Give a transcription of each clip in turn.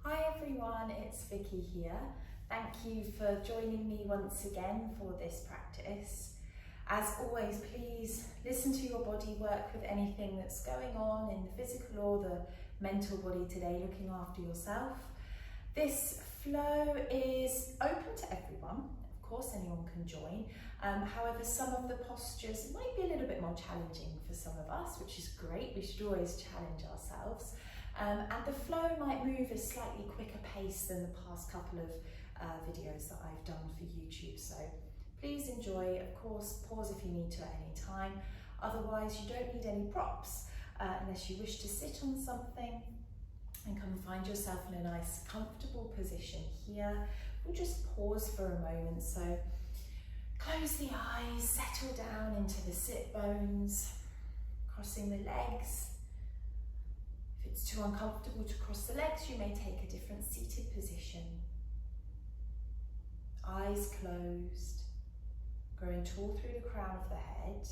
Hi everyone, it's Vicky here. Thank you for joining me once again for this practice. As always, please listen to your body, work with anything that's going on in the physical or the mental body today, looking after yourself. This flow is open to everyone. Of course, anyone can join. However, some of the postures might be a little bit more challenging for some of us, which is great. We should always challenge ourselves. And the flow might move at a slightly quicker pace than the past couple of videos that I've done for YouTube. So please enjoy. Of course, pause if you need to at any time. Otherwise, you don't need any props unless you wish to sit on something and come and find yourself in a nice, comfortable position here. We'll just pause for a moment. So close the eyes, settle down into the sit bones, crossing the legs. If it's too uncomfortable to cross the legs, you may take a different seated position. Eyes closed, growing tall through the crown of the head.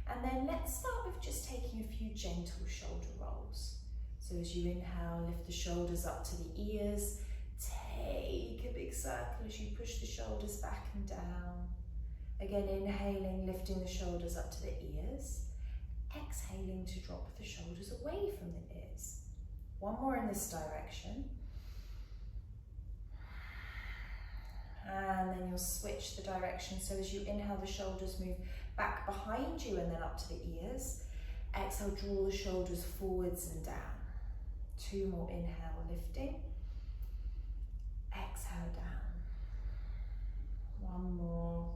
And then let's start with just taking a few gentle shoulder rolls. So as you inhale, lift the shoulders up to the ears. Take a big circle as you push the shoulders back and down. Again, inhaling, lifting the shoulders up to the ears. Exhaling to drop the shoulders away from the ears. One more in this direction. And then you'll switch the direction. So as you inhale, the shoulders move back behind you and then up to the ears. Exhale, draw the shoulders forwards and down. Two more, inhale, lifting. Exhale, down. One more.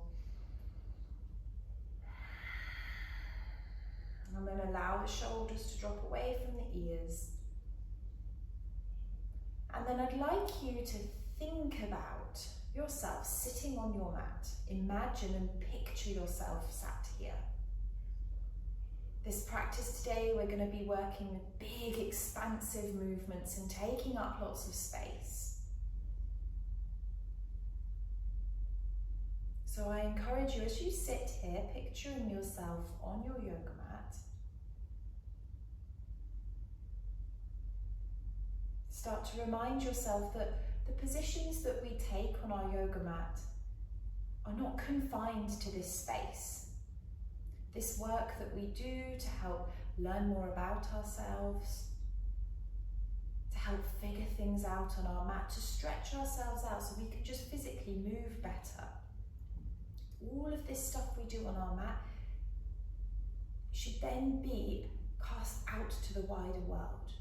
I'm going to allow the shoulders to drop away from the ears. And then I'd like you to think about yourself sitting on your mat. Imagine and picture yourself sat here. This practice today, we're going to be working with big, expansive movements and taking up lots of space. So I encourage you, as you sit here, picturing yourself on your yoga mat, start to remind yourself that the positions that we take on our yoga mat are not confined to this space. This work that we do to help learn more about ourselves, to help figure things out on our mat, to stretch ourselves out so we can just physically move better. All of this stuff we do on our mat should then be cast out to the wider world.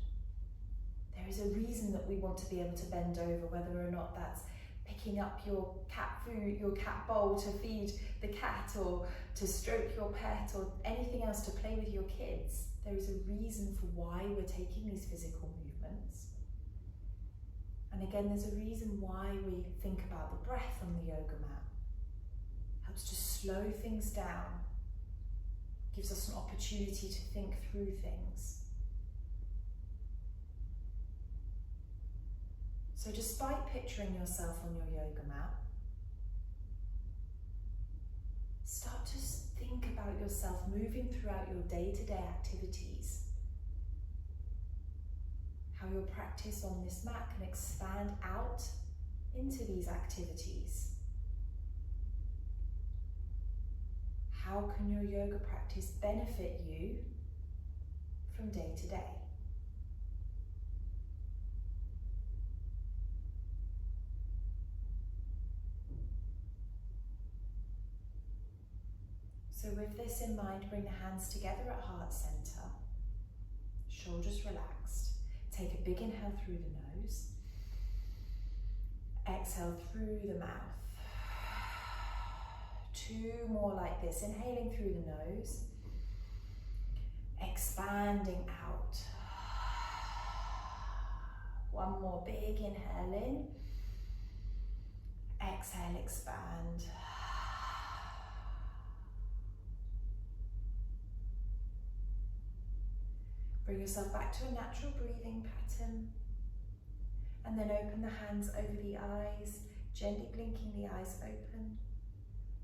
There is a reason that we want to be able to bend over, whether or not that's picking up your cat food, your cat bowl to feed the cat, or to stroke your pet, or anything else, to play with your kids. There is a reason for why we're taking these physical movements. And again, there's a reason why we think about the breath on the yoga mat. It helps to slow things down, gives us an opportunity to think through things. So despite picturing yourself on your yoga mat, start to think about yourself moving throughout your day-to-day activities. How your practice on this mat can expand out into these activities. How can your yoga practice benefit you from day to day? So with this in mind, bring the hands together at heart center, shoulders relaxed. Take a big inhale through the nose, exhale through the mouth. Two more like this, inhaling through the nose, expanding out. One more big inhale in, exhale, expand. Bring yourself back to a natural breathing pattern, and then open the hands over the eyes, gently blinking the eyes open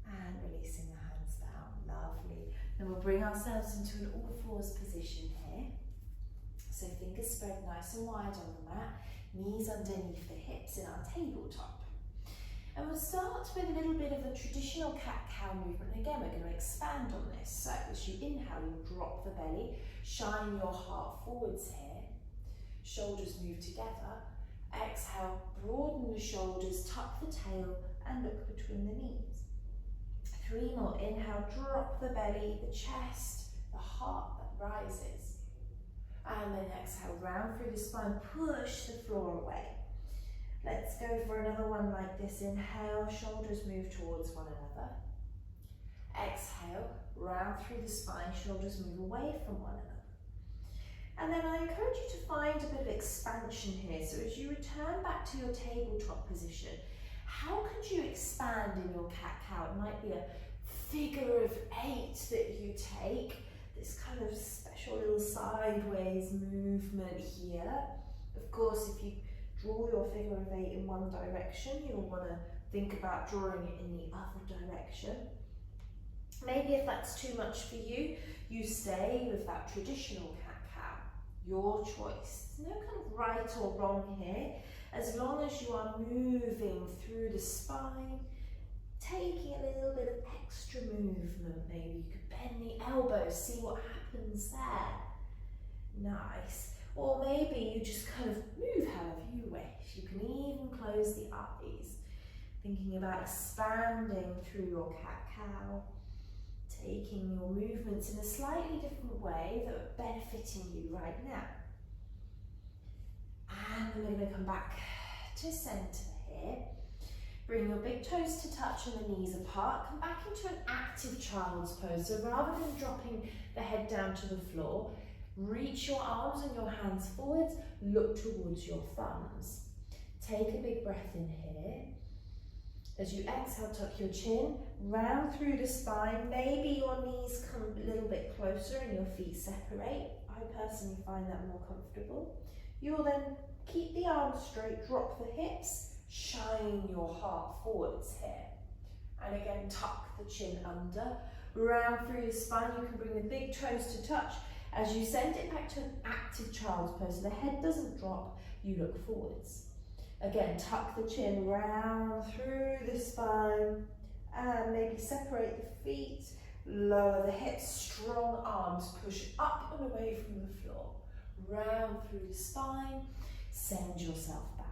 and releasing the hands down. Lovely. Then we'll bring ourselves into an all fours position here. So fingers spread nice and wide on the mat. Knees underneath the hips in our tabletop. And we'll start with a little bit of a traditional cat-cow movement. And again, we're going to expand on this. So as you inhale, you drop the belly, shine your heart forwards here. Shoulders move together. Exhale, broaden the shoulders, tuck the tail, and look between the knees. 3 more. Inhale, drop the belly, the chest, the heart that rises. And then exhale, round through the spine, push the floor away. Let's go for another one like this. Inhale, shoulders move towards one another. Exhale, round through the spine, shoulders move away from one another. And then I encourage you to find a bit of expansion here. So as you return back to your tabletop position, how could you expand in your cat-cow? It might be a figure of 8 that you take, this kind of special little sideways movement here. Of course, if you draw your figure of 8 in one direction, you'll want to think about drawing it in the other direction. Maybe if that's too much for you, you stay with that traditional cat-cow. Your choice. There's no kind of right or wrong here, as long as you are moving through the spine, taking a little bit of extra movement. Maybe you could bend the elbows, see what happens there. Nice. Or maybe you just kind of move however you wish. You can even close the eyes, thinking about expanding through your cat-cow, taking your movements in a slightly different way that are benefiting you right now. And then we're going to come back to centre here. Bring your big toes to touch and the knees apart. Come back into an active child's pose. So rather than dropping the head down to the floor, reach your arms and your hands forwards, look towards your thumbs. Take a big breath in here. As you exhale, tuck your chin, round through the spine. Maybe your knees come a little bit closer and your feet separate. I personally find that more comfortable. You'll then keep the arms straight, drop the hips, shine your heart forwards here. And again, tuck the chin under, round through the spine. You can bring the big toes to touch. As you send it back to an active child's pose, so the head doesn't drop, you look forwards. Again, tuck the chin round through the spine and maybe separate the feet, lower the hips, strong arms, push up and away from the floor. Round through the spine, send yourself back.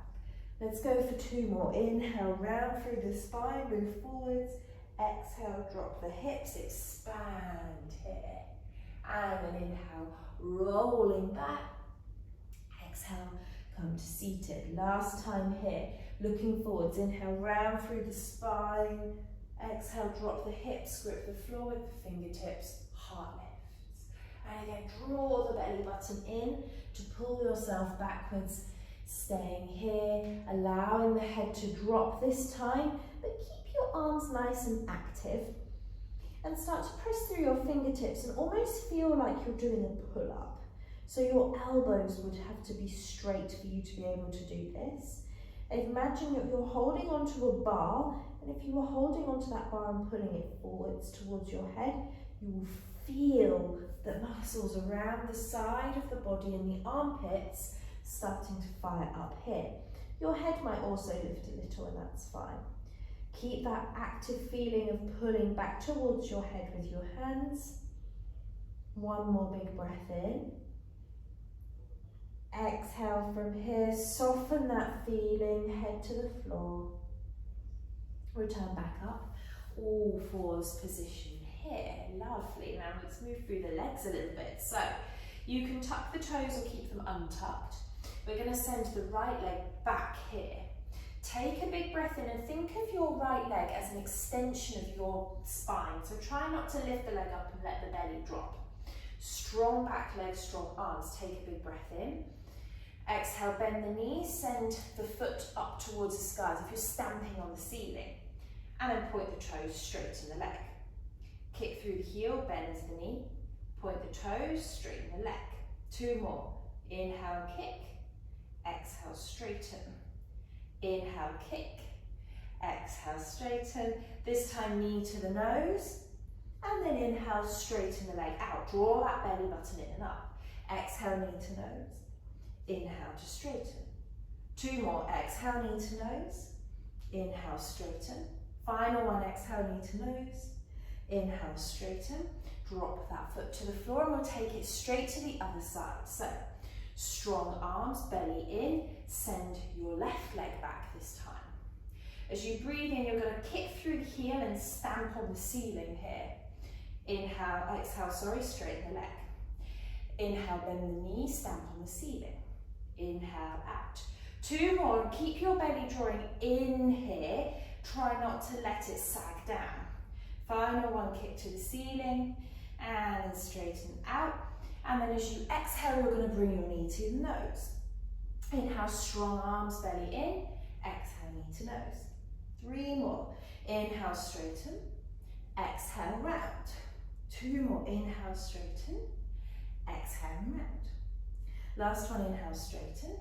Let's go for 2 more. Inhale, round through the spine, move forwards. Exhale, drop the hips, expand here. And then inhale, rolling back. Exhale, come to seated. Last time here, looking forwards. Inhale, round through the spine. Exhale, drop the hips, grip the floor with the fingertips, heart lifts. And again, draw the belly button in to pull yourself backwards. Staying here, allowing the head to drop this time, but keep your arms nice and active. And start to press through your fingertips and almost feel like you're doing a pull-up. So your elbows would have to be straight for you to be able to do this. Imagine that you're holding onto a bar, and if you were holding onto that bar and pulling it forwards towards your head, you will feel the muscles around the side of the body and the armpits starting to fire up here. Your head might also lift a little, and that's fine. Keep that active feeling of pulling back towards your head with your hands. 1 more big breath in. Exhale from here, soften that feeling, head to the floor. Return back up, all fours position here. Lovely. Now let's move through the legs a little bit. So you can tuck the toes or keep them untucked. We're going to send the right leg back here. Take a big breath in and think of your right leg as an extension of your spine. So try not to lift the leg up and let the belly drop. Strong back leg, strong arms. Take a big breath in. Exhale, bend the knees, send the foot up towards the skies if you're stamping on the ceiling. And then point the toes straight in the leg. Kick through the heel, bend the knee. Point the toes, straighten the leg. 2 more. Inhale, kick. Exhale, straighten. Inhale, kick. Exhale, straighten. This time, knee to the nose. And then inhale, straighten the leg out. Draw that belly button in and up. Exhale, knee to nose. Inhale to straighten. 2 more. Exhale, knee to nose. Inhale, straighten. Final one, exhale, knee to nose. Inhale, straighten. Drop that foot to the floor and we'll take it straight to the other side. So, strong arms, belly in. Send your left leg back this time. As you breathe in, you're going to kick through the heel and stamp on the ceiling here. Inhale, exhale, sorry, straighten the leg. Inhale, bend the knee, stamp on the ceiling. Inhale, out. 2 more, and keep your belly drawing in here. Try not to let it sag down. Final one, kick to the ceiling, and then straighten out. And then as you exhale, you're going to bring your knee to the nose. Inhale, strong arms, belly in. Exhale, knee to nose. 3 more. Inhale, straighten. Exhale, round. 2 more. Inhale, straighten. Exhale, and round. Last one, inhale, straighten.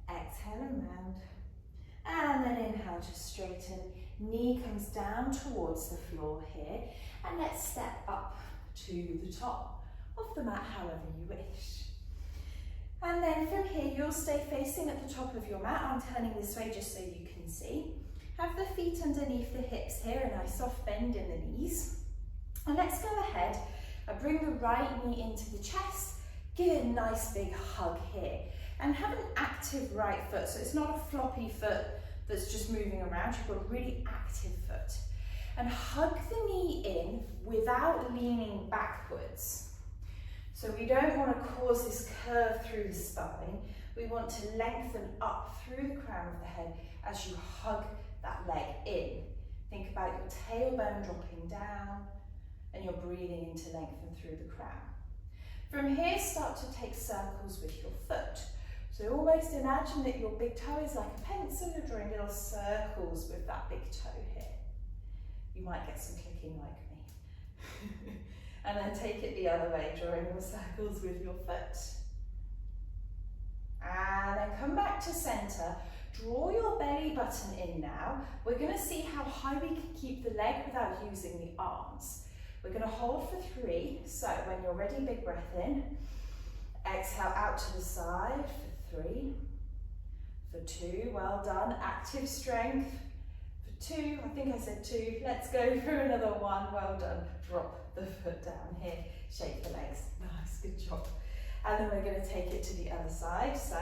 Exhale and round. And then inhale, just straighten. Knee comes down towards the floor here. And let's step up to the top of the mat, however you wish. And then from here, you'll stay facing at the top of your mat. I'm turning this way just so you can see. Have the feet underneath the hips here, a nice soft bend in the knees. And let's go ahead and bring the right knee into the chest. Give it a nice big hug here. And have an active right foot, so it's not a floppy foot that's just moving around. You've got a really active foot. And hug the knee in without leaning backwards. So we don't want to cause this curve through the spine. We want to lengthen up through the crown of the head as you hug that leg in. Think about your tailbone dropping down and you're breathing in to lengthen through the crown. From here, start to take circles with your foot. So almost imagine that your big toe is like a pencil. You're drawing little circles with that big toe here. You might get some clicking like me. And then take it the other way, drawing more circles with your foot. And then come back to center. Draw your belly button in now. We're going to see how high we can keep the leg without using the arms. We're going to hold for 3. So when you're ready, big breath in. Exhale out to the side for 3. For 2, well done. Active strength. For 2, I think I said 2. Let's go for another 1. Well done. Drop the foot down here. Shake the legs. Nice, good job. And then we're going to take it to the other side. So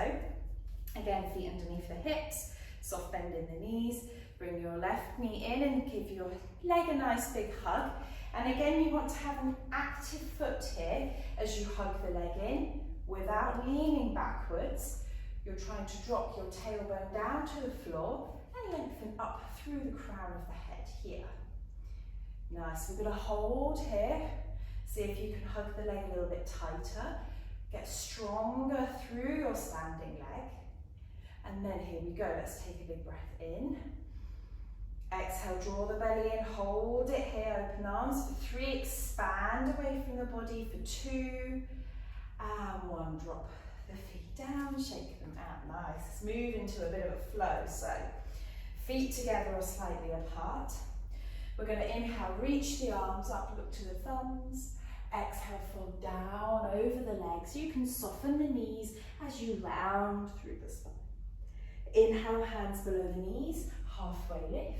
again, feet underneath the hips, soft bend in the knees. Bring your left knee in and give your leg a nice big hug. And again, you want to have an active foot here as you hug the leg in without leaning backwards. You're trying to drop your tailbone down to the floor and lengthen up through the crown of the head here. Nice, we're going to hold here. See if you can hug the leg a little bit tighter. Get stronger through your standing leg. And then here we go, let's take a big breath in. Exhale, draw the belly in, hold it here, open arms. For 3, expand away from the body. For 2, and 1, drop the feet down, shake them out, nice. Let's move into a bit of a flow. So, feet together or slightly apart. We're going to inhale, reach the arms up, look to the thumbs. Exhale, fold down over the legs. You can soften the knees as you round through the spine. Inhale, hands below the knees, halfway lift.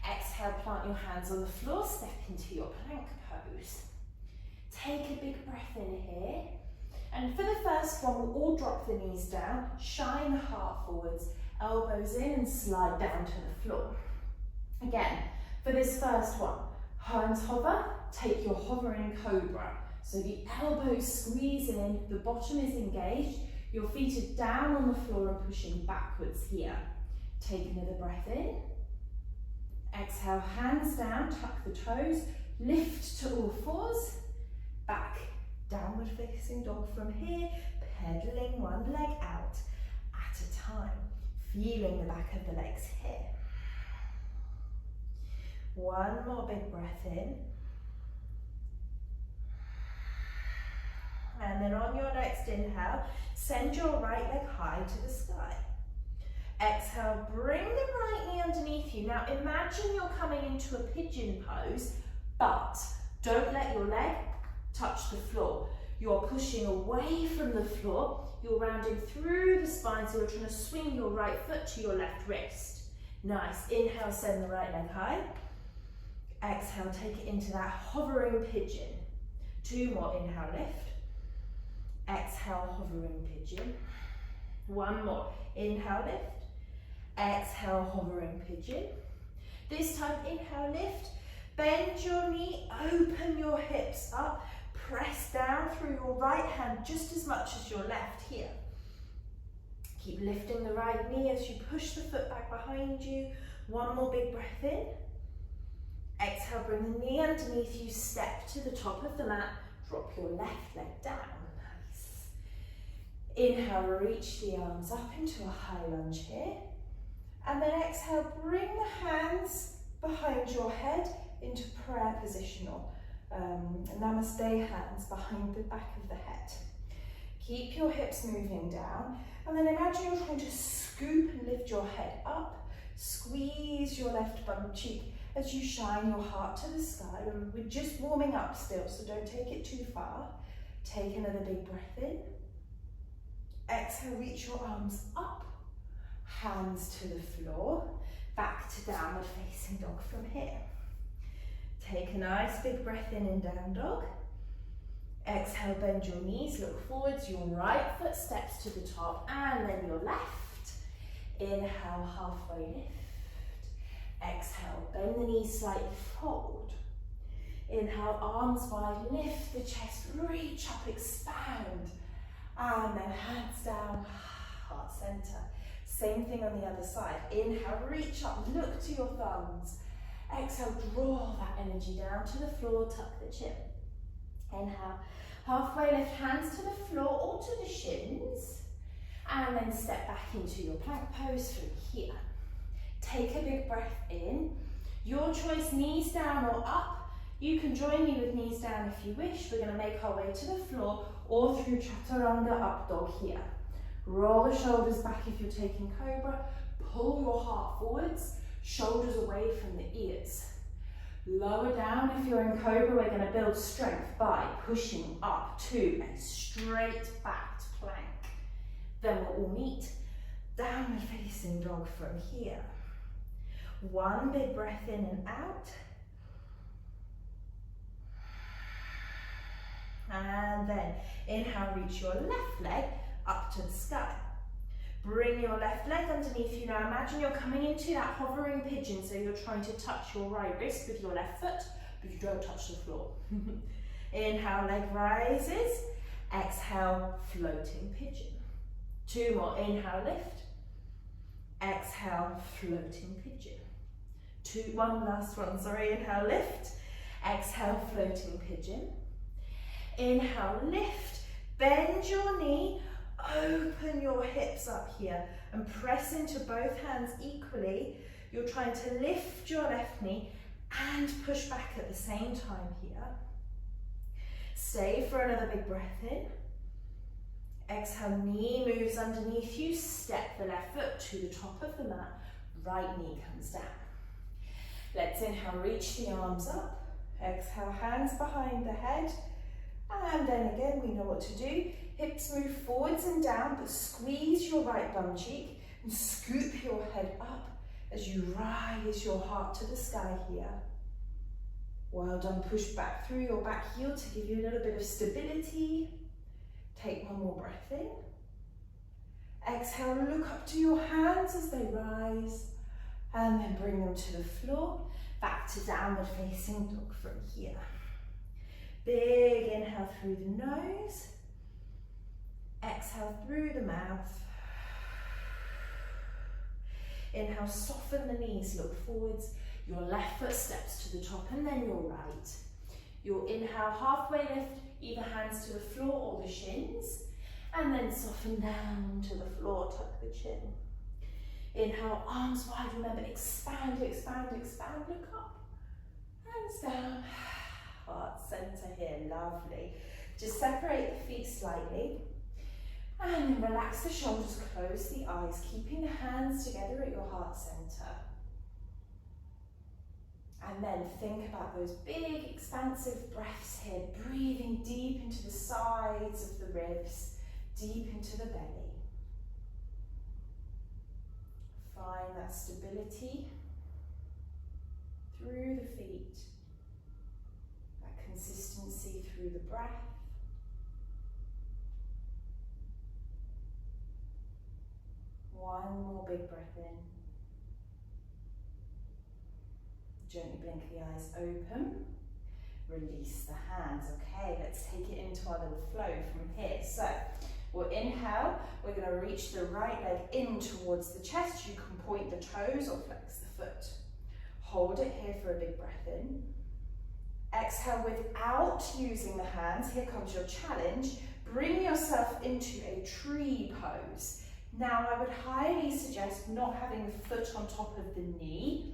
Exhale, plant your hands on the floor, step into your plank pose. Take a big breath in here. And for the first one, we'll all drop the knees down, shine the heart forwards, elbows in and slide down to the floor. Again, for this first one, hands hover, take your hovering cobra. So the elbows squeeze in, the bottom is engaged, your feet are down on the floor and pushing backwards here. Take another breath in. Exhale, hands down, tuck the toes, lift to all fours, back, downward facing dog from here, pedaling one leg out at a time, feeling the back of the legs here. One more big breath in. And then on your next inhale, send your right leg high to the sky. Exhale, bring the right knee underneath you. Now imagine you're coming into a pigeon pose, but don't let your leg touch the floor. You're pushing away from the floor. You're rounding through the spine, so you're trying to swing your right foot to your left wrist. Nice. Inhale, send the right leg high. Exhale, take it into that hovering pigeon. 2 more. Inhale, lift. Exhale, hovering pigeon. 1 more. Inhale, lift. Exhale, hovering pigeon. This time, inhale, lift. Bend your knee, open your hips up. Press down through your right hand just as much as your left here. Keep lifting the right knee as you push the foot back behind you. 1 more big breath in. Exhale, bring the knee underneath you, step to the top of the mat, drop your left leg down. Nice. Inhale, reach the arms up into a high lunge here. And then exhale, bring the hands behind your head into prayer position, or namaste hands behind the back of the head. Keep your hips moving down, and then imagine you're trying to scoop and lift your head up. Squeeze your left bum cheek as you shine your heart to the sky. And we're just warming up still, so don't take it too far. Take another big breath in. Exhale, reach your arms up, hands to the floor, back to downward facing dog from here. Take a nice big breath in down dog. Exhale, bend your knees, look forwards, your right foot steps to the top, and then your left. Inhale, halfway lift. Exhale, bend the knees slightly, fold. Inhale, arms wide, lift the chest, reach up, expand. And then hands down, heart center. Same thing on the other side. Inhale, reach up, look to your thumbs. Exhale, draw that energy down to the floor, tuck the chin. Inhale, halfway lift, hands to the floor or to the shins. And then step back into your plank pose from here. Take a big breath in. Your choice, knees down or up. You can join me with knees down if you wish. We're going to make our way to the floor or through chaturanga up dog here. Roll the shoulders back if you're taking cobra. Pull your heart forwards, shoulders away from the ears. Lower down if you're in cobra. We're going to build strength by pushing up to a straight backed plank. Then we'll all meet downward facing dog from here. 1 big breath in and out. And then inhale, reach your left leg up to the sky. Bring your left leg underneath you. Now imagine you're coming into that hovering pigeon, so you're trying to touch your right wrist with your left foot, but you don't touch the floor. Inhale, leg rises. Exhale, floating pigeon. 2 more. Inhale, lift. Exhale, floating pigeon. 1 last one, sorry. Inhale, lift. Exhale, floating pigeon. Inhale, lift. Bend your knee. Open your hips up here and press into both hands equally. You're trying to lift your left knee and push back at the same time here. Stay for another big breath in. Exhale, knee moves underneath you. Step the left foot to the top of the mat. Right knee comes down. Let's inhale, reach the arms up. Exhale, hands behind the head. And then again, we know what to do. Hips move forwards and down, but squeeze your right bum cheek and scoop your head up as you rise your heart to the sky here. Well done. Push back through your back heel to give you a little bit of stability. Take 1 more breath in. Exhale, look up to your hands as they rise, and then bring them to the floor. Back to downward facing dog from here. Big inhale through the nose. Exhale through the mouth. Inhale, soften the knees, look forwards. Your left foot steps to the top and then your right. You'll inhale, halfway lift, either hands to the floor or the shins. And then soften down to the floor, tuck the chin. Inhale, arms wide, remember, expand, expand, expand, look up. Hands down, heart center here, lovely. Just separate the feet slightly. And then relax the shoulders, close the eyes, keeping the hands together at your heart center. And then think about those big expansive breaths here, breathing deep into the sides of the ribs, deep into the belly. Find that stability through the feet, that consistency through the breath. One more big breath in. Gently blink the eyes open. Release the hands. Okay, let's take it into our little flow from here. So we'll inhale. We're going to reach the right leg in towards the chest. You can point the toes or flex the foot. Hold it here for a big breath in. Exhale without using the hands. Here comes your challenge. Bring yourself into a tree pose. Now I would highly suggest not having the foot on top of the knee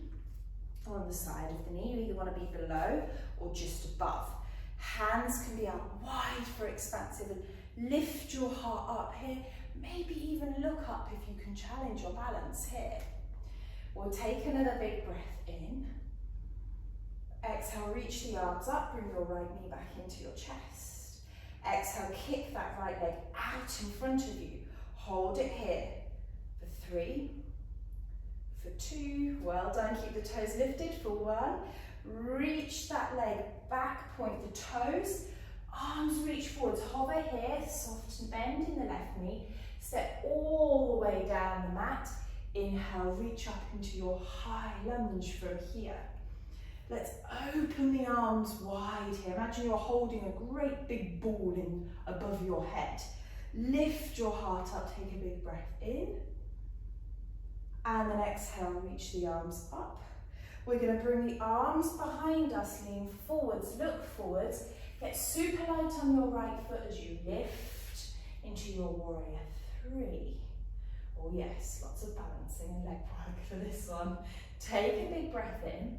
or on the side of the knee. You either want to be below or just above. Hands can be out wide for expansive and lift your heart up here. Maybe even look up if you can challenge your balance here. We'll take another big breath in. Exhale, reach the arms up, bring your right knee back into your chest. Exhale, kick that right leg out in front of you. Hold it here for 3, for 2, well done, keep the toes lifted for 1. Reach that leg back, point the toes, arms reach forwards, hover here, soft bend in the left knee, step all the way down the mat. Inhale, reach up into your high lunge from here. Let's open the arms wide here. Imagine you're holding a great big ball in above your head. Lift your heart up, take a big breath in. And then exhale, reach the arms up. We're going to bring the arms behind us, lean forwards, look forwards. Get super light on your right foot as you lift into your warrior 3. Oh yes, lots of balancing and leg work for this one. Take a big breath in.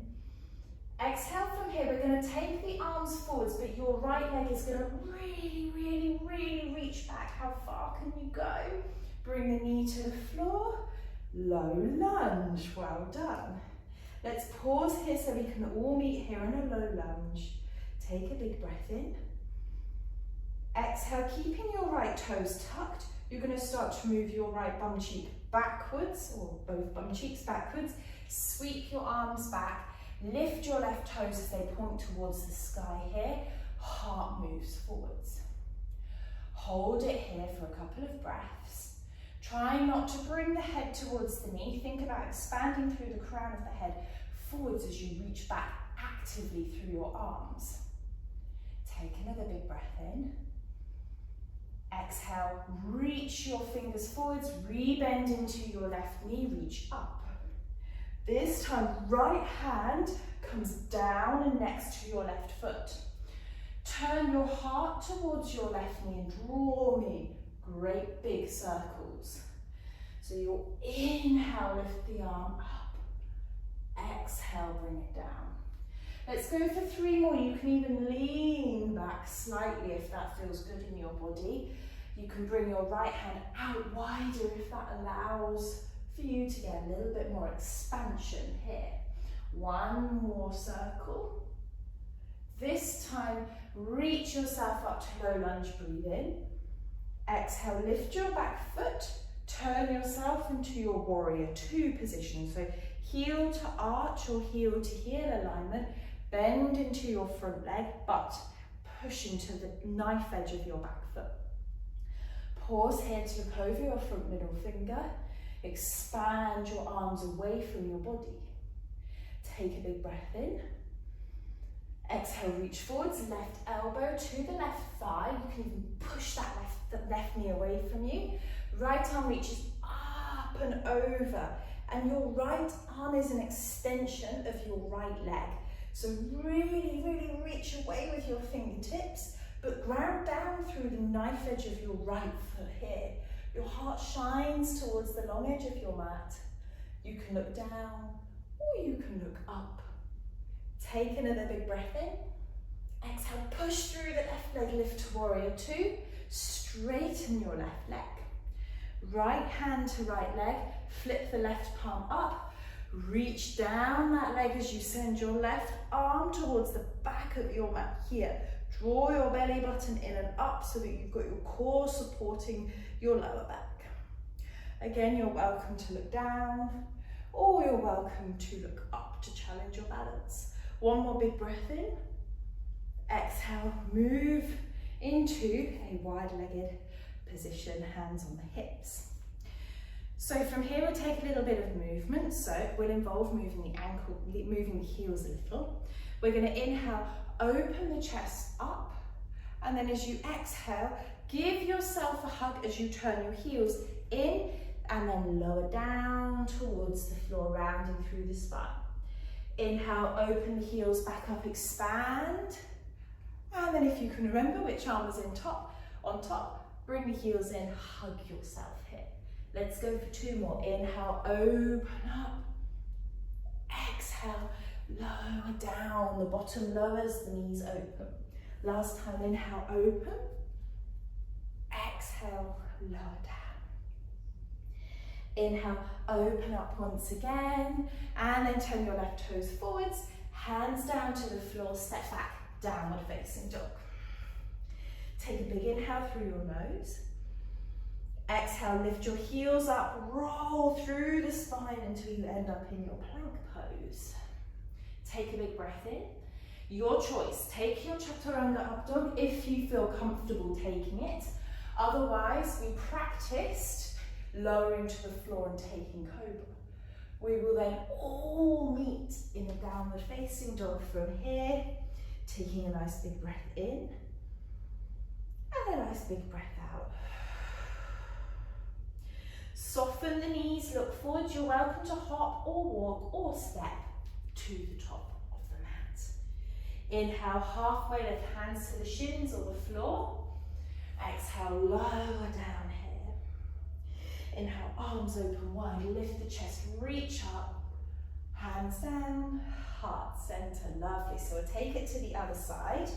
Exhale from here, we're going to take the arms forwards, but your right leg is going to really reach back. How far can you go? Bring the knee to the floor. Low lunge, well done. Let's pause here so we can all meet here in a low lunge. Take a big breath in. Exhale, keeping your right toes tucked. You're going to start to move your right bum cheek backwards, or both bum cheeks backwards. Sweep your arms back. Lift your left toes as they point towards the sky here. Heart moves forwards. Hold it here for a couple of breaths. Try not to bring the head towards the knee. Think about expanding through the crown of the head forwards as you reach back actively through your arms. Take another big breath in. Exhale, reach your fingers forwards, rebend into your left knee, reach up. This time, right hand comes down and next to your left foot. Turn your heart towards your left knee and draw me great big circles. So you'll inhale, lift the arm up. Exhale, bring it down. Let's go for 3 more. You can even lean back slightly if that feels good in your body. You can bring your right hand out wider if that allows for you to get a little bit more expansion here. 1 more circle. This time, reach yourself up to low lunge, breathe in. Exhale, lift your back foot, turn yourself into your warrior 2 position. So heel to arch or heel to heel alignment, bend into your front leg, but push into the knife edge of your back foot. Pause here to look over your front middle finger. Expand your arms away from your body. Take a big breath in. Exhale, reach forwards, left elbow to the left thigh. You can even push that left knee away from you. Right arm reaches up and over. And your right arm is an extension of your right leg. So really reach away with your fingertips, but ground down through the knife edge of your right foot here. Your heart shines towards the long edge of your mat. You can look down or you can look up. Take another big breath in. Exhale, push through the left leg, lift to warrior 2. Straighten your left leg. Right hand to right leg, flip the left palm up. Reach down that leg as you send your left arm towards the back of your mat here. Draw your belly button in and up so that you've got your core supporting your lower back. Again, you're welcome to look down, or you're welcome to look up to challenge your balance. One more big breath in. Exhale, move into a wide-legged position, hands on the hips. So from here we'll take a little bit of movement, so it will involve moving the ankle, moving the heels a little. We're going to inhale, open the chest up, and then as you exhale, give yourself a hug as you turn your heels in and then lower down towards the floor, rounding through the spine. Inhale, open the heels back up, expand. And then if you can remember which arm was on top, bring the heels in, hug yourself here. Let's go for 2 more. Inhale, open up. Exhale, lower down. The bottom lowers, the knees open. Last time, inhale, open. Exhale, lower down. Inhale, open up once again. And then turn your left toes forwards. Hands down to the floor, step back, downward facing dog. Take a big inhale through your nose. Exhale, lift your heels up, roll through the spine until you end up in your plank pose. Take a big breath in. Your choice, take your chaturanga up dog if you feel comfortable taking it. Otherwise, we practiced lowering to the floor and taking cobra. We will then all meet in a downward facing dog from here, taking a nice big breath in and a nice big breath out. Soften the knees, look forward. You're welcome to hop or walk or step to the top of the mat. Inhale, halfway, lift hands to the shins or the floor. Exhale, lower down here. Inhale, arms open wide, lift the chest, reach up, hands down, heart center, lovely. So we'll take it to the other side.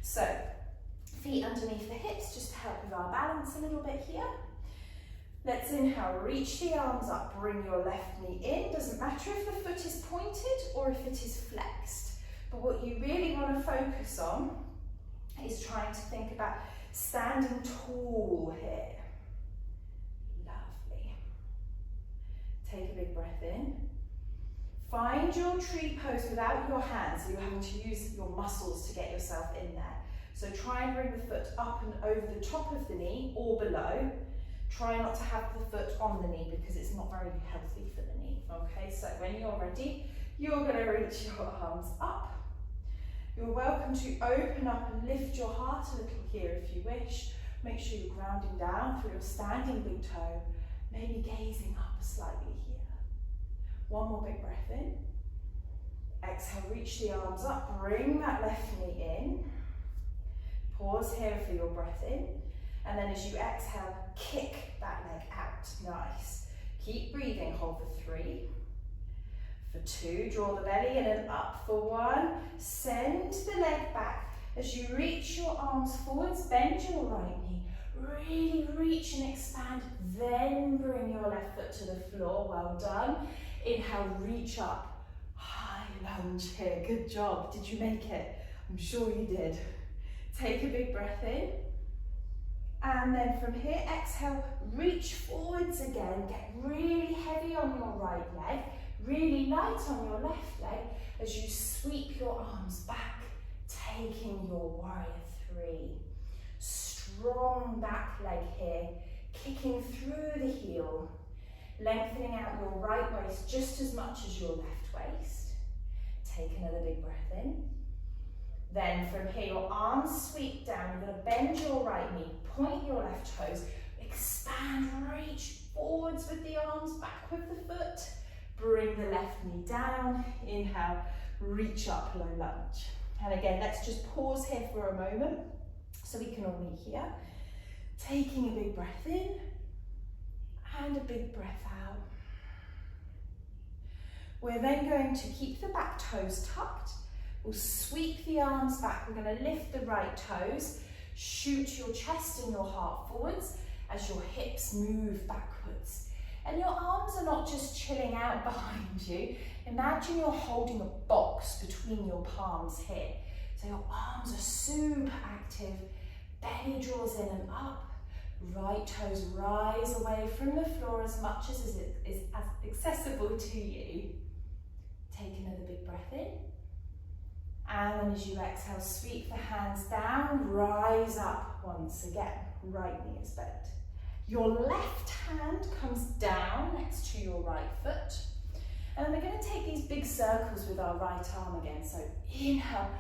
So, feet underneath the hips, just to help with our balance a little bit here. Let's inhale, reach the arms up, bring your left knee in. Doesn't matter if the foot is pointed or if it is flexed. But what you really want to focus on is trying to think about standing tall here. Lovely. Take a big breath in. Find your tree pose without your hands, so you're having to use your muscles to get yourself in there. So try and bring the foot up and over the top of the knee or below. Try not to have the foot on the knee because it's not very healthy for the knee. Okay, so when you're ready, you're going to reach your arms up. You're welcome to open up and lift your heart a little here if you wish. Make sure you're grounding down through your standing big toe, maybe gazing up slightly here. One more big breath in. Exhale, reach the arms up, bring that left knee in. Pause here for your breath in. And then as you exhale, kick that leg out. Nice. Keep breathing, hold for 3. For 2, draw the belly in and up. For 1, send the leg back. As you reach your arms forwards, bend your right knee. Really reach and expand. Then bring your left foot to the floor. Well done. Inhale, reach up. High lunge here. Good job. Did you make it? I'm sure you did. Take a big breath in. And then from here, exhale, reach forwards again. Get really heavy on your right leg, really light on your left leg as you sweep your arms back, taking your warrior 3. Strong back leg here, kicking through the heel, lengthening out your right waist just as much as your left waist. Take another big breath in. Then from here, your arms sweep down. You're going to bend your right knee, point your left toes, expand, reach forwards with the arms, back with the foot. Bring the left knee down. Inhale, reach up, low lunge. And again, let's just pause here for a moment so we can all meet here. Taking a big breath in and a big breath out. We're then going to keep the back toes tucked. We'll sweep the arms back. We're going to lift the right toes, shoot your chest and your heart forwards as your hips move backwards. And your arms are not just chilling out behind you. Imagine you're holding a box between your palms here. So your arms are super active, belly draws in and up, right toes rise away from the floor as much as it is accessible to you. Take another big breath in. And then as you exhale, sweep the hands down, rise up once again. Right knee is bent. Your left hand comes down next to your right foot. And then we're going to take these big circles with our right arm again. So inhale,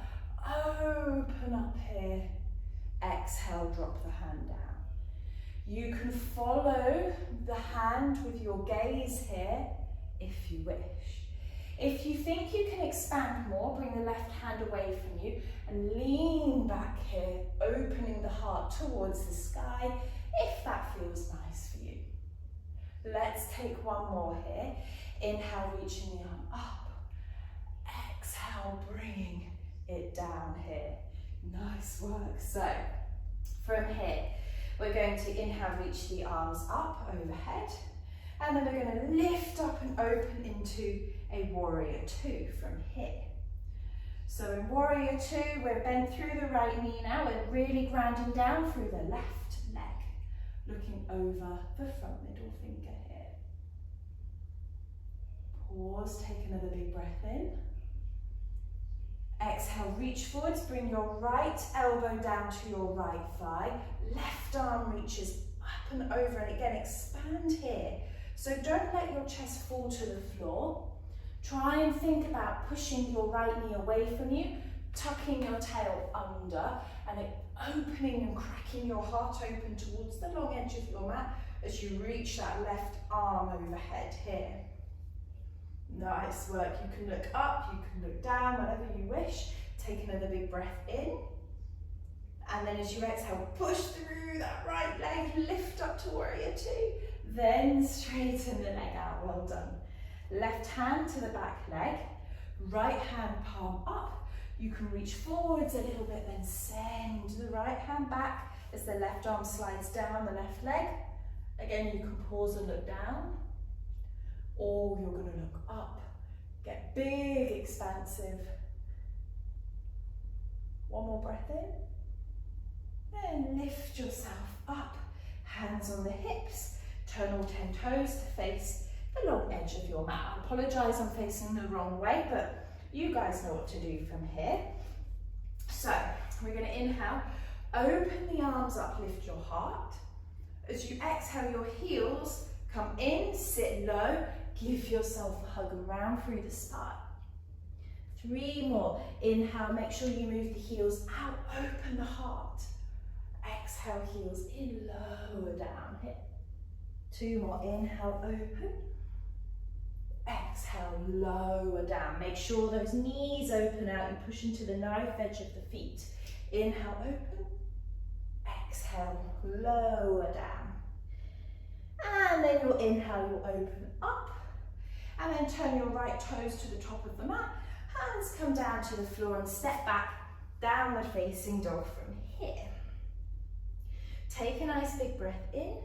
open up here. Exhale, drop the hand down. You can follow the hand with your gaze here if you wish. If you think you can expand more, bring the left hand away from you and lean back here, opening the heart towards the sky, if that feels nice for you. Let's take one more here. Inhale, reaching the arm up. Exhale, bringing it down here. Nice work. So, from here, we're going to inhale, reach the arms up overhead. And then we're going to lift up and open into a warrior two from here. So in warrior two, we're bent through the right knee now. We're really grounding down through the left leg, looking over the front middle finger here. Pause, take another big breath in. Exhale, reach forwards, bring your right elbow down to your right thigh. Left arm reaches up and over, and again, expand here. So don't let your chest fall to the floor. Try and think about pushing your right knee away from you, tucking your tail under, and opening and cracking your heart open towards the long edge of your mat as you reach that left arm overhead here. Nice work. You can look up, you can look down, whatever you wish. Take another big breath in. And then as you exhale, push through that right leg, lift up to warrior two. Then straighten the leg out, well done. Left hand to the back leg, right hand palm up. You can reach forwards a little bit, then send the right hand back as the left arm slides down the left leg. Again, you can pause and look down, or you're going to look up. Get big, expansive. One more breath in. Then lift yourself up, hands on the hips. Turn all 10 toes to face the long edge of your mat. I apologise, I'm facing the wrong way, but you guys know what to do from here. So we're going to inhale, open the arms up, lift your heart. As you exhale, your heels come in, sit low, give yourself a hug and round through the spine. 3 more. Inhale, make sure you move the heels out, open the heart. Exhale, heels in, lower down here. 2 more. Inhale, open. Exhale, lower down. Make sure those knees open out and push into the knife edge of the feet. Inhale, open. Exhale, lower down. And then you'll inhale, you'll open up. And then turn your right toes to the top of the mat. Hands come down to the floor and step back, downward facing dog from here. Take a nice big breath in.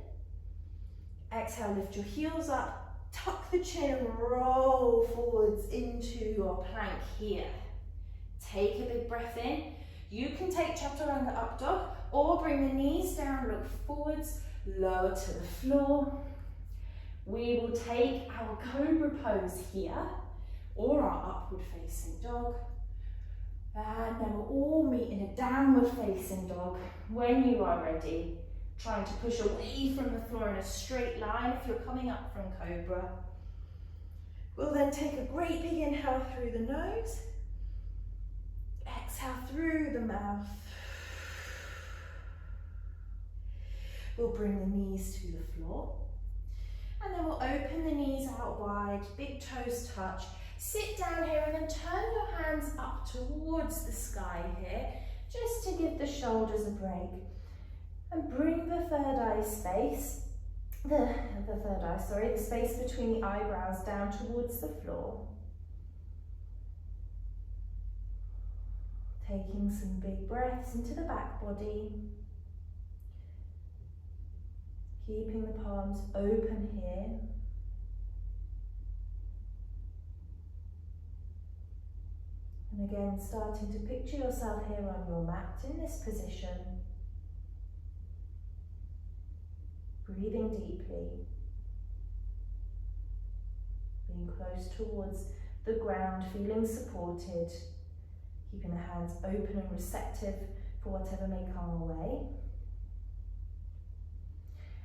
Exhale, lift your heels up, tuck the chin and roll forwards into your plank here. Take a big breath in. You can take Chaturanga up dog or bring the knees down, look forwards, lower to the floor. We will take our cobra pose here or our upward facing dog. And then we'll all meet in a downward facing dog when you are ready. Trying to push away from the floor in a straight line if you're coming up from cobra. We'll then take a great big inhale through the nose. Exhale through the mouth. We'll bring the knees to the floor. And then we'll open the knees out wide, big toes touch. Sit down here and then turn your hands up towards the sky here, just to give the shoulders a break. And bring the third eye space, the space between the eyebrows down towards the floor. Taking some big breaths into the back body. Keeping the palms open here. And again, starting to picture yourself here on your mat in this position. Breathing deeply. Being close towards the ground, feeling supported. Keeping the hands open and receptive for whatever may come our way.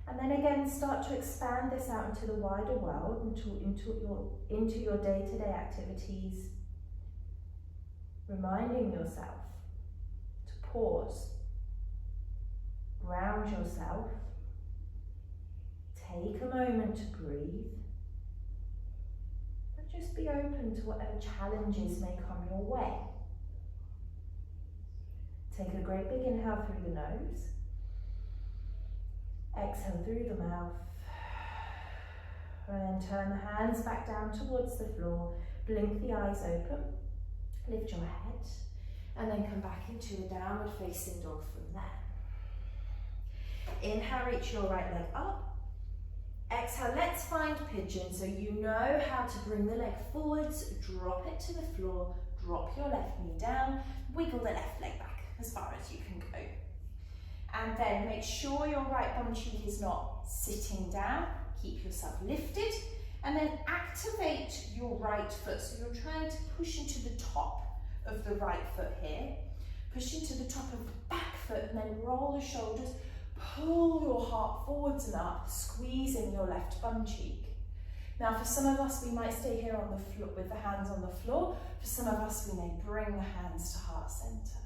And then again, start to expand this out into the wider world, into your day-to-day activities. Reminding yourself to pause, ground yourself, take a moment to breathe, and just be open to whatever challenges may come your way. Take a great big inhale through the nose. Exhale through the mouth. And turn the hands back down towards the floor. Blink the eyes open. Lift your head. And then come back into a downward facing dog from there. Inhale, reach your right leg up. Exhale, let's find pigeon. So you know how to bring the leg forwards, drop it to the floor, drop your left knee down, wiggle the left leg back as far as you can go. And then make sure your right bum cheek is not sitting down. Keep yourself lifted. And then activate your right foot. So you're trying to push into the top of the right foot here. Push into the top of the back foot and then roll the shoulders. Pull your heart forwards and up, squeezing your left bum cheek. Now for some of us, we might stay here on the floor with the hands on the floor. For some of us, we may bring the hands to heart center.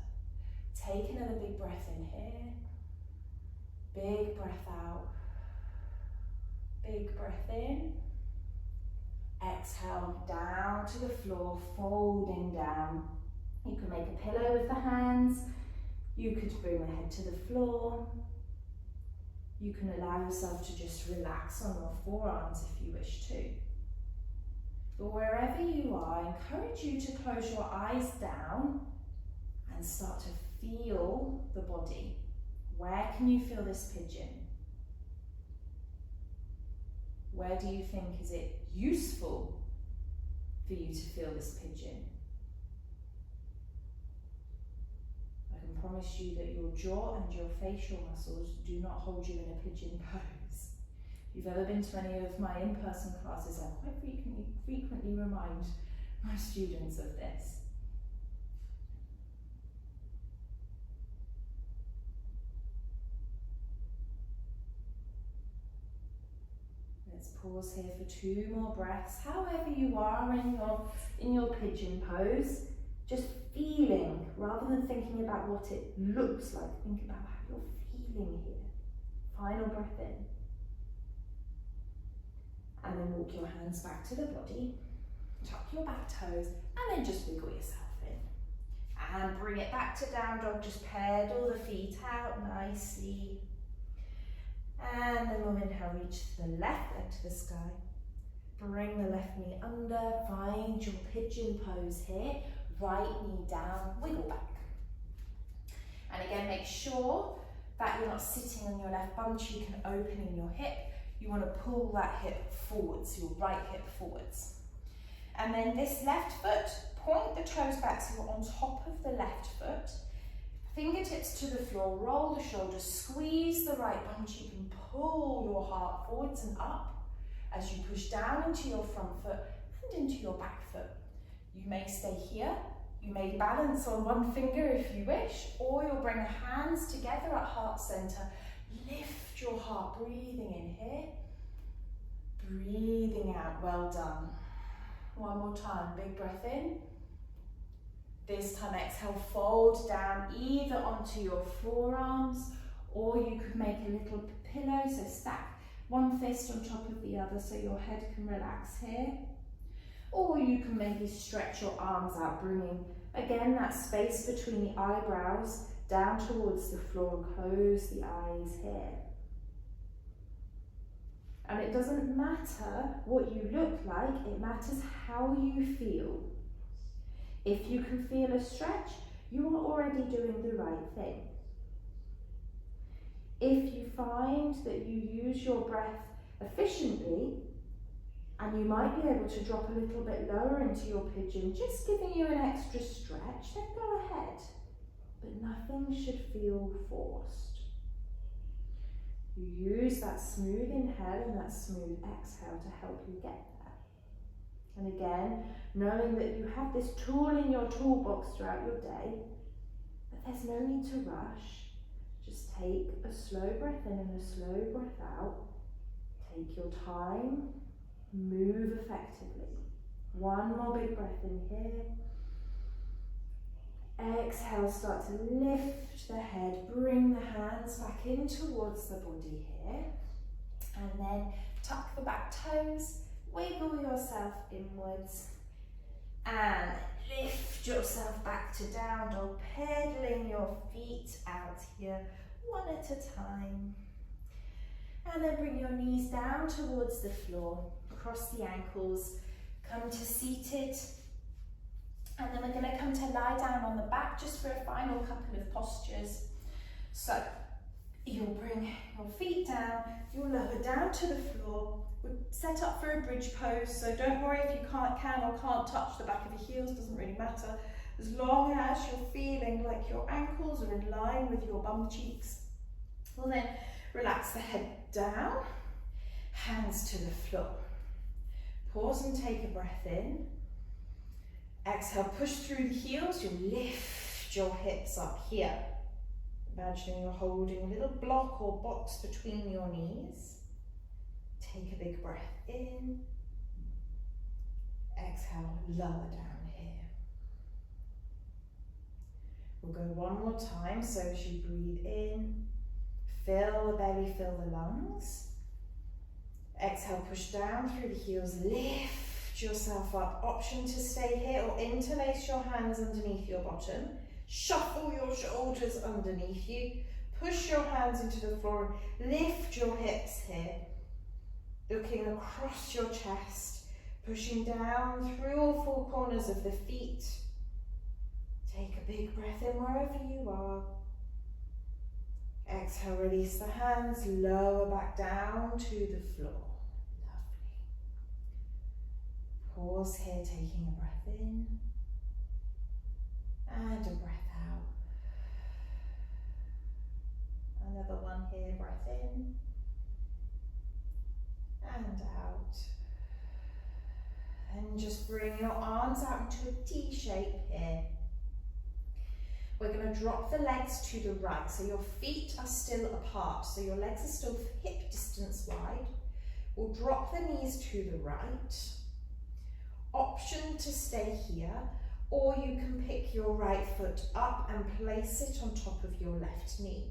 Take another big breath in here. Big breath out. Big breath in. Exhale down to the floor, folding down. You can make a pillow with the hands. You could bring the head to the floor. You can allow yourself to just relax on your forearms if you wish to. But wherever you are, I encourage you to close your eyes down and start to feel the body. Where can you feel this pigeon? Where do you think is it useful for you to feel this pigeon? I can promise you that your jaw and your facial muscles do not hold you in a pigeon pose. If you've ever been to any of my in-person classes, I quite frequently remind my students of this. Let's pause here for 2 more breaths. However you are in your pigeon pose, just feeling, rather than thinking about what it looks like, think about how you're feeling here. Final breath in. And then walk your hands back to the body, tuck your back toes, and then just wiggle yourself in. And bring it back to down dog, just pedal the feet out nicely. And then we'll inhale, reach the left leg to the sky. Bring the left knee under, find your pigeon pose here. Right knee down, wiggle back. And again, make sure that you're not sitting on your left bum cheek and opening your hip. You want to pull that hip forwards, your right hip forwards. And then this left foot, point the toes back so you're on top of the left foot. Fingertips to the floor, roll the shoulders, squeeze the right bum cheek and pull your heart forwards and up as you push down into your front foot and into your back foot. You may stay here, you may balance on one finger if you wish, or you'll bring the hands together at heart center. Lift your heart, breathing in here, breathing out, well done. One more time, big breath in. This time exhale, fold down either onto your forearms, or you could make a little pillow, so stack one fist on top of the other so your head can relax here. Or you can maybe stretch your arms out, bringing again that space between the eyebrows down towards the floor and close the eyes here. And it doesn't matter what you look like, it matters how you feel. If you can feel a stretch, you are already doing the right thing. If you find that you use your breath efficiently And you might be able to drop a little bit lower into your pigeon, just giving you an extra stretch. Then go ahead, but nothing should feel forced. You use that smooth inhale and that smooth exhale to help you get there. And again, knowing that you have this tool in your toolbox throughout your day, but there's no need to rush. Just take a slow breath in and a slow breath out. Take your time, move effectively. One more big breath in here. Exhale, start to lift the head, bring the hands back in towards the body here. And then tuck the back toes, wiggle yourself inwards, and lift yourself back to down dog, pedaling your feet out here, one at a time. And then bring your knees down towards the floor, cross the ankles, come to seated. And then we're going to come to lie down on the back just for a final couple of postures. So you'll bring your feet down, you'll lower down to the floor. We're set up for a bridge pose, so don't worry if you can or can't touch the back of your heels, doesn't really matter. As long as you're feeling like your ankles are in line with your bum cheeks. Well then, relax the head down, hands to the floor. Pause and take a breath in. Exhale, push through the heels, you'll lift your hips up here. Imagining you're holding a little block or box between your knees. Take a big breath in. Exhale, lower down here. We'll go one more time, so as you breathe in, fill the belly, fill the lungs. Exhale, push down through the heels, lift yourself up. Option to stay here or interlace your hands underneath your bottom. Shuffle your shoulders underneath you. Push your hands into the floor and lift your hips here. Looking across your chest, pushing down through all four corners of the feet. Take a big breath in wherever you are. Exhale, release the hands, lower back down to the floor. Lovely. Pause here, taking a breath in and a breath out. Another one here, breath in and out. And just bring your arms out into a T shape here. We're going to drop the legs to the right, so your feet are still apart, so your legs are still hip distance wide. We'll drop the knees to the right. Option to stay here, or you can pick your right foot up and place it on top of your left knee.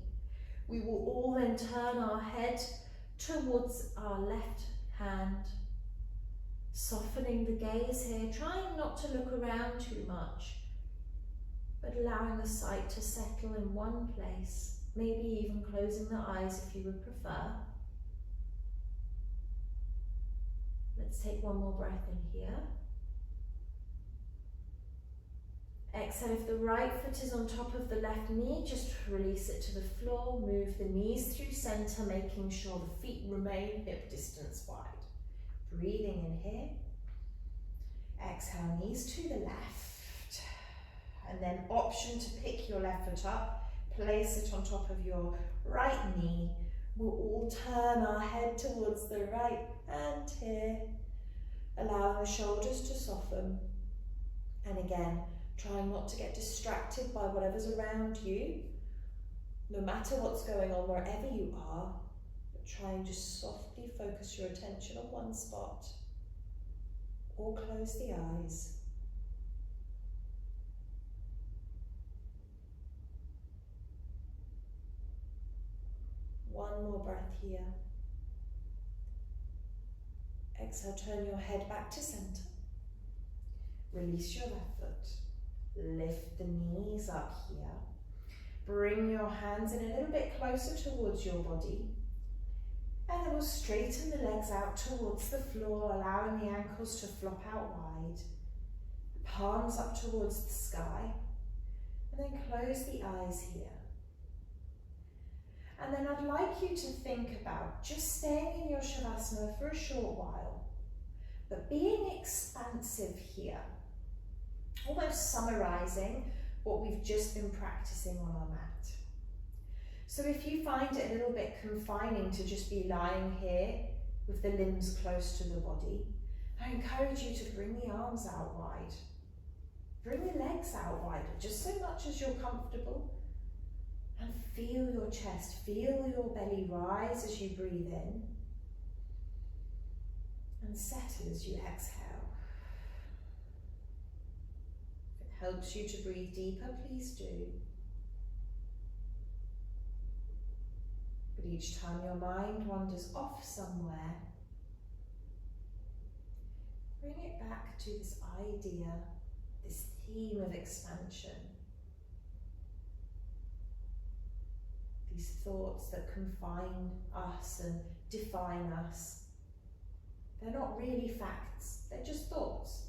We will all then turn our head towards our left hand, softening the gaze here, trying not to look around too much, but allowing the sight to settle in one place, maybe even closing the eyes if you would prefer. Let's take one more breath in here. Exhale, if the right foot is on top of the left knee, just release it to the floor, move the knees through center, making sure the feet remain hip distance wide. Breathing in here. Exhale, knees to the left. And then option to pick your left foot up, place it on top of your right knee. We'll all turn our head towards the right hand here, allowing the shoulders to soften. And again, trying not to get distracted by whatever's around you, no matter what's going on wherever you are, but try and just softly focus your attention on one spot, or close the eyes. One more breath here. Exhale, turn your head back to center. Release your left foot. Lift the knees up here. Bring your hands in a little bit closer towards your body. And then we'll straighten the legs out towards the floor, allowing the ankles to flop out wide. Palms up towards the sky. And then close the eyes here. And then I'd like you to think about just staying in your Shavasana for a short while, but being expansive here, almost summarising what we've just been practicing on our mat. So if you find it a little bit confining to just be lying here with the limbs close to the body, I encourage you to bring the arms out wide. Bring the legs out wider, just so much as you're comfortable. And feel your chest, feel your belly rise as you breathe in. And settle as you exhale. If it helps you to breathe deeper, please do. But each time your mind wanders off somewhere, bring it back to this idea, this theme of expansion. These thoughts that confine us and define us. They're not really facts, they're just thoughts.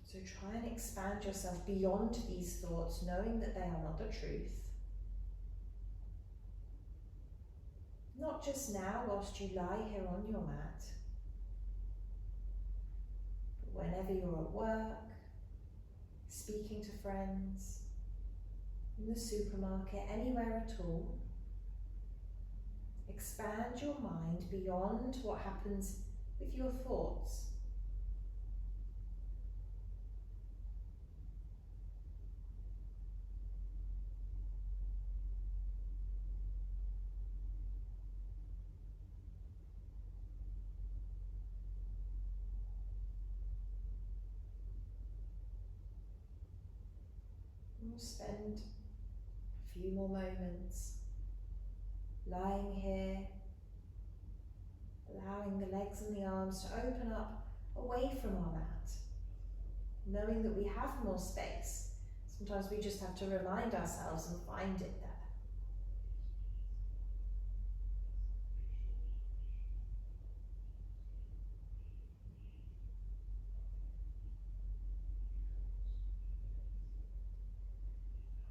So try and expand yourself beyond these thoughts, knowing that they are not the truth. Not just now whilst you lie here on your mat, but whenever you're at work, speaking to friends, in the supermarket, anywhere at all. Expand your mind beyond what happens with your thoughts. We'll spend a few more moments lying here, allowing the legs and the arms to open up away from our mat, knowing that we have more space. Sometimes we just have to remind ourselves and find it there.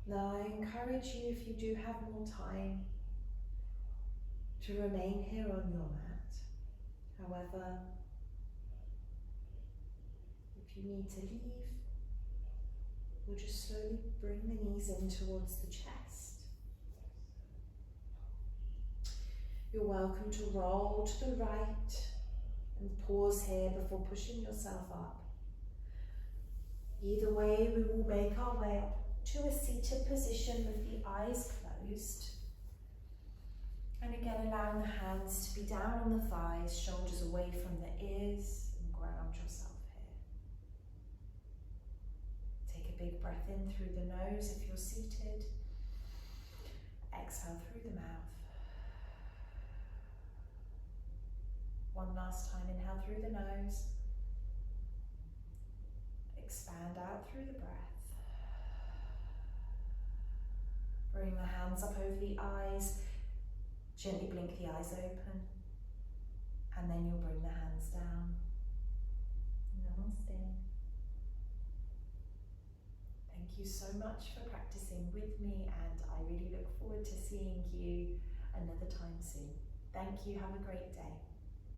Now I encourage you, if you do have more time, to remain here on your mat. However, if you need to leave, we'll just slowly bring the knees in towards the chest. You're welcome to roll to the right and pause here before pushing yourself up. Either way, we will make our way up to a seated position with the eyes closed. And again, allowing the hands to be down on the thighs, shoulders away from the ears, and ground yourself here. Take a big breath in through the nose if you're seated. Exhale through the mouth. One last time, inhale through the nose. Expand out through the breath. Bring the hands up over the eyes. Gently blink the eyes open. And then you'll bring the hands down. Namaste. Thank you so much for practicing with me, and I really look forward to seeing you another time soon. Thank you. Have a great day.